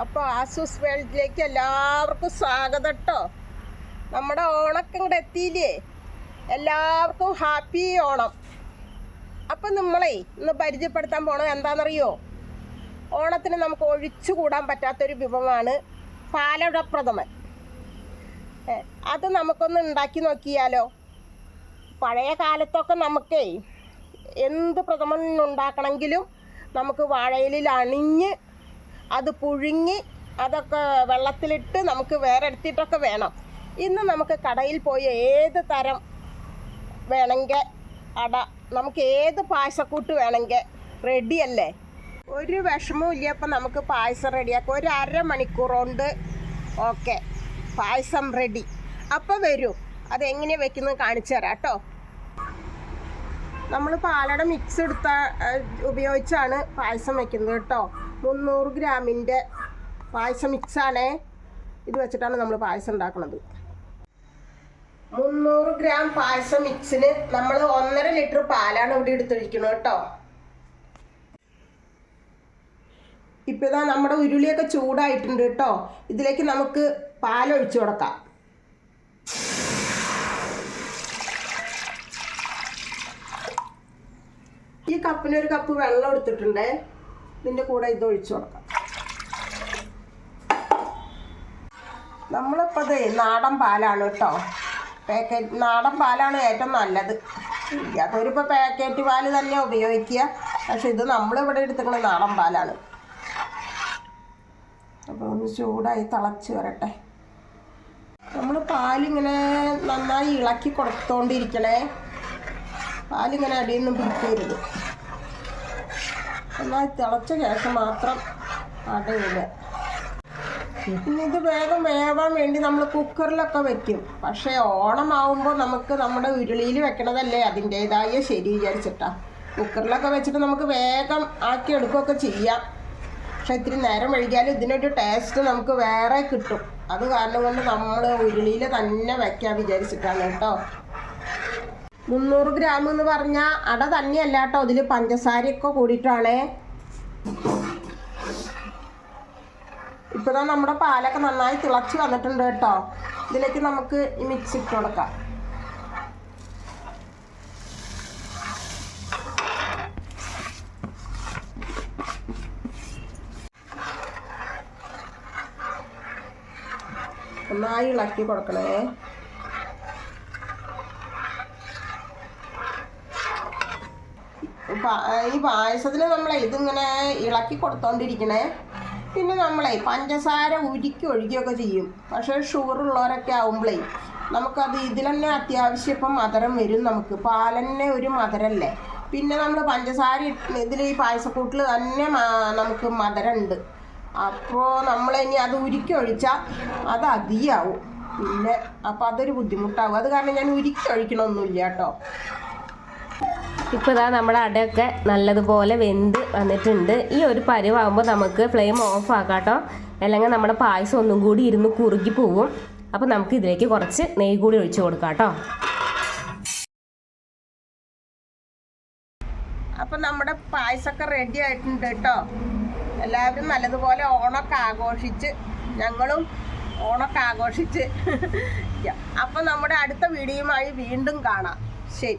അപ്പോൾ ആസൂസ് വേൾഡിലേക്ക് എല്ലാവർക്കും സ്വാഗതം കേട്ടോ. നമ്മുടെ ഓണൊക്കെ ഇങ്ങോട്ട് എത്തിയില്ലേ, എല്ലാവർക്കും ഹാപ്പി ഓണം. അപ്പം നമ്മളെ ഇന്ന് പരിചയപ്പെടുത്താൻ പോണത് എന്താണെന്നറിയോ? ഓണത്തിന് നമുക്ക് ഒഴിച്ചുകൂടാൻ പറ്റാത്തൊരു വിഭവമാണ് പാലട പ്രഥമൻ. അത് നമുക്കൊന്ന് ഉണ്ടാക്കി നോക്കിയാലോ? പഴയ കാലത്തൊക്കെ നമുക്കേ എന്ത് പ്രഥമൻ ഉണ്ടാക്കണമെങ്കിലും നമുക്ക് വാഴയിലിൽ അണിഞ്ഞ് അത് പുഴുങ്ങി അതൊക്കെ വെള്ളത്തിലിട്ട് നമുക്ക് വേറെ എടുത്തിട്ടൊക്കെ വേണം. ഇന്ന് നമുക്ക് കടയിൽ പോയി ഏത് തരം വേണമെങ്കിൽ അട, നമുക്ക് ഏത് പായസക്കൂട്ട് വേണമെങ്കിൽ റെഡിയല്ലേ. ഒരു വിഷമവും ഇല്ല. അപ്പം നമുക്ക് പായസം റെഡിയാക്കാം. ഒരു അരമണിക്കൂർ കൊണ്ട് ഓക്കെ, പായസം റെഡി. അപ്പോൾ വരൂ, അതെങ്ങനെയാണ് വെക്കുന്നത് കാണിച്ചു തരാം കേട്ടോ. നമ്മൾ പാലട മിക്സ് ഉപയോഗിച്ചാണ് പായസം വെക്കുന്നത് കേട്ടോ. 300 ഗ്രാമിൻ്റെ പായസം മിക്സാണേ. ഇത് വെച്ചിട്ടാണ് നമ്മൾ പായസം ഉണ്ടാക്കുന്നത്. 300 ഗ്രാം പായസം മിക്സിന് നമ്മൾ 1.5 ലിറ്റർ പാലാണ് ഇവിടെ എടുത്തിരിക്കുന്നത് കേട്ടോ. ഇപ്പം ഇതാ നമ്മുടെ ഉരുളിയൊക്കെ ചൂടായിട്ടുണ്ട് കേട്ടോ. ഇതിലേക്ക് നമുക്ക് പാലൊഴിച്ചു കൊടുക്കാം. ഈ കപ്പിന് ഒരു കപ്പ് വെള്ളം എടുത്തിട്ടുണ്ട്. ഇതിൻ്റെ കൂടെ ഇത് ഒഴിച്ചു കൊടുക്കാം. നമ്മളിപ്പോൾ നാടൻ പാലാണ് കേട്ടോ. നാടൻ പാലാണ് ഏറ്റവും നല്ലത്. അതൊരിപ്പോൾ പാക്കറ്റ് പാല് തന്നെ ഉപയോഗിക്കുക. പക്ഷെ ഇത് നമ്മളിവിടെ എടുത്തിരിക്കുന്നത് നാടൻ പാലാണ്. അപ്പോൾ ഒന്ന് ചൂടായി തിളച്ച് വരട്ടെ. നമ്മൾ പാലിങ്ങനെ നന്നായി ഇളക്കി കൊടുത്തോണ്ടിരിക്കണേ. പാലിങ്ങനെ അടിയിൽ നിന്നും പിടിക്കരുത്. നന്നായി തിളച്ച ശേഷം മാത്രം അടയിടുക. പിന്നെ ഇത് വേഗം വേവാൻ വേണ്ടി നമ്മൾ കുക്കറിലൊക്കെ വെക്കും. പക്ഷേ ഓണമാവുമ്പോൾ നമുക്ക് നമ്മുടെ ഉരുളിയിൽ വെക്കണതല്ലേ അതിൻ്റേതായ ശരി വിചാരിച്ചിട്ടാ. കുക്കറിലൊക്കെ വെച്ചിട്ട് നമുക്ക് വേഗം ആക്കി എടുക്കുകയൊക്കെ ചെയ്യാം. പക്ഷെ ഇത്തിരി നേരം വൈകിയാലും ഇതിനൊരു ടേസ്റ്റ് നമുക്ക് വേറെ കിട്ടും. അത് കാരണം കൊണ്ട് നമ്മൾ ഉരുളിയിൽ തന്നെ വെക്കാൻ വിചാരിച്ചിട്ടാണ് കേട്ടോ. 300 ഗ്രാം എന്ന് പറഞ്ഞാൽ അട തന്നെയല്ല കേട്ടോ, ഇതിൽ പഞ്ചസാരയൊക്കെ കൂടിയിട്ടാണേ. ഇപ്പോൾ നമ്മുടെ പാലൊക്കെ നന്നായി തിളച്ച് വന്നിട്ടുണ്ട് കേട്ടോ. ഇതിലേക്ക് നമുക്ക് ഈ മിക്സ് ഇട്ട് കൊടുക്കാം. നന്നായി ഇളക്കി കൊടുക്കണേ. ഈ പായസത്തിന് നമ്മളെ ഇതിങ്ങനെ ഇളക്കി കൊടുത്തോണ്ടിരിക്കണേ. പിന്നെ നമ്മളെ പഞ്ചസാര ഉരുക്കി ഒഴുകിയൊക്കെ ചെയ്യും. പക്ഷേ ഷുഗറുള്ളവരൊക്കെ ആവുമ്പോഴേ നമുക്കത് ഇതിൽ തന്നെ അത്യാവശ്യം ഇപ്പം മധുരം വരും. നമുക്ക് പാലന്നെ ഒരു മധുരമല്ലേ. പിന്നെ നമ്മൾ പഞ്ചസാര ഇതിൽ ഈ പായസക്കൂട്ടിൽ തന്നെ നമുക്ക് മധുരമുണ്ട്. അപ്പോൾ നമ്മളിനി അത് ഉരുക്കി ഒഴിച്ചാൽ അത് അധികമാവും. പിന്നെ അപ്പോൾ അതൊരു ബുദ്ധിമുട്ടാവും. അത് കാരണം ഞാൻ ഉരുക്കി ഒഴിക്കണമൊന്നുമില്ല കേട്ടോ. ഇപ്പോൾ ഇതാ നമ്മുടെ അടയൊക്കെ നല്ലതുപോലെ വെന്ത് വന്നിട്ടുണ്ട്. ഈ ഒരു പരുവാകുമ്പോൾ നമുക്ക് ഫ്ലെയിം ഓഫ് ആക്കാം കേട്ടോ. അല്ലെങ്കിൽ നമ്മുടെ പായസം ഒന്നും കൂടി ഇരുന്ന് കുറുകി പോവും. അപ്പോൾ നമുക്ക് ഇതിലേക്ക് കുറച്ച് നെയ്യ് കൂടി ഒഴിച്ച് കൊടുക്കാം കേട്ടോ. അപ്പം നമ്മുടെ പായസമൊക്കെ റെഡി ആയിട്ടുണ്ട് കേട്ടോ. എല്ലാവരും നല്ലതുപോലെ ഓണമൊക്കെ ആഘോഷിച്ച്, ഞങ്ങളും ഓണമൊക്കെ ആഘോഷിച്ച്. അപ്പം നമ്മുടെ അടുത്ത വീഡിയോയുമായി വീണ്ടും കാണാം. ശരി.